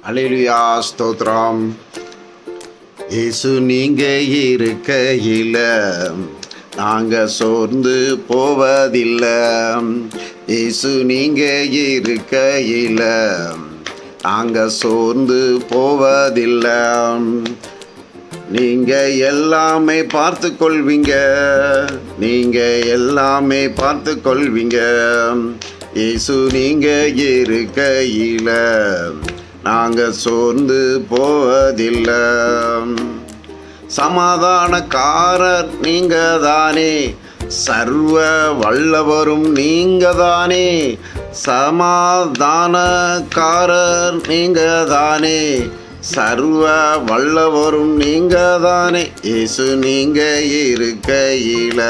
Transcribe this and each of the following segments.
அல்லேலூயா ஸ்தோத்திரம். இயேசு நீங்க இருக்கையில நாங்க சோர்ந்து போவதில்லை. இயேசு நீங்க இருக்கையில நாங்க சோர்ந்து போவதில்லை. நீங்க எல்லாமே பார்த்து கொள்வீங்க, நீங்க எல்லாமே பார்த்து கொள்வீங்க. இயேசு நீங்க இருக்கையில நாங்க சோர்ந்து போவதில்லை. சமாதானக்காரர் நீங்க தானே, சர்வ வல்லவரும் நீங்க தானே. சமாதானக்காரர் நீங்க தானே, சர்வ வல்லவரும் நீங்க தானே. இயேசு நீங்க இருக்கையில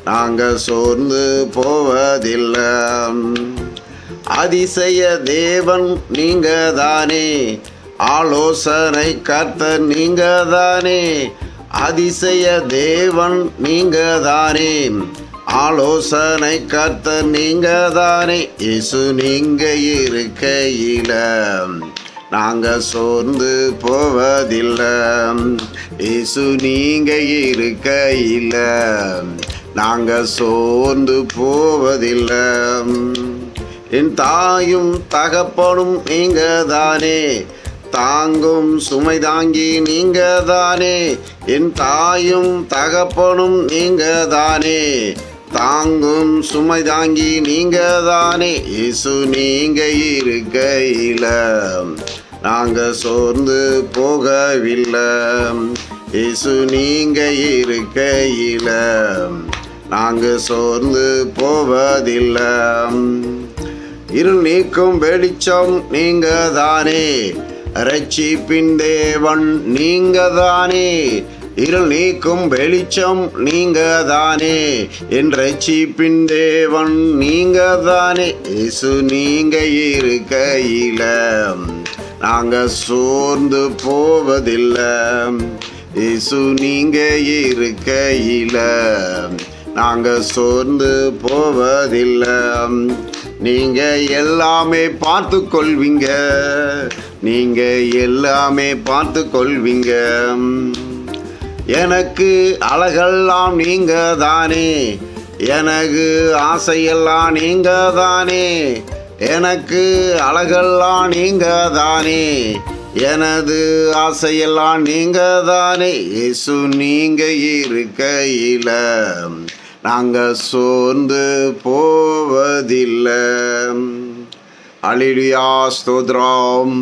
நாங்க சோர்ந்து போவதில்லை. அதிசய தேவன் நீங்க தானே, ஆலோசனை கர்த்தர் நீங்க தானே. அதிசய தேவன் நீங்க தானே, ஆலோசனை கர்த்தர் நீங்க தானே. இயேசு நீங்க இருக்கையில நாங்க சோர்ந்து போவதில்லை. இயேசு நீங்க இருக்கையில நாங்க சோர்ந்து போவதில்லை. என் தாயும் தகப்பனும் நீங்க தானே, தாங்கும் சுமை தாங்கி நீங்க தானே. என் தாயும் தகப்பனும் நீங்க தானே, தாங்கும் சுமை தாங்கி நீங்க தானே. இயேசு நீங்க இருக்கையில நாங்க சோர்ந்து போகவில்லை. இயேசு நீங்க இருக்கையில நாங்க சோர்ந்து போவதில்லை. இருள் நீக்கும் வெளிச்சம் நீங்க தானே, ரட்சிப்பின் தேவன் நீங்க தானே. இருள் நீக்கும் வெளிச்சம் நீங்க தானே, என் ரட்சிப்பின் தேவன் நீங்க தானே. இயேசு நீங்க இருக்கையில நாங்க சோர்ந்து போவதில்லை. இயேசு நீங்க இருக்கையில நாங்க சோர்ந்து போவதில்லை. நீங்க எல்லாமே பார்த்து கொள்வீங்க, நீங்க எல்லாமே பார்த்து கொள்வீங்க. எனக்கு அழகெல்லாம் நீங்க தானே, எனக்கு ஆசையெல்லாம் நீங்க தானே. எனக்கு அழகெல்லாம் நீங்க தானே, எனது ஆசையெல்லாம் நீங்க தானே. இயேசு நீங்க இருக்கையில நாங்க சோர்ந்து போவதில்லை. அல்லேலூயா ஸ்தோத்திரம்.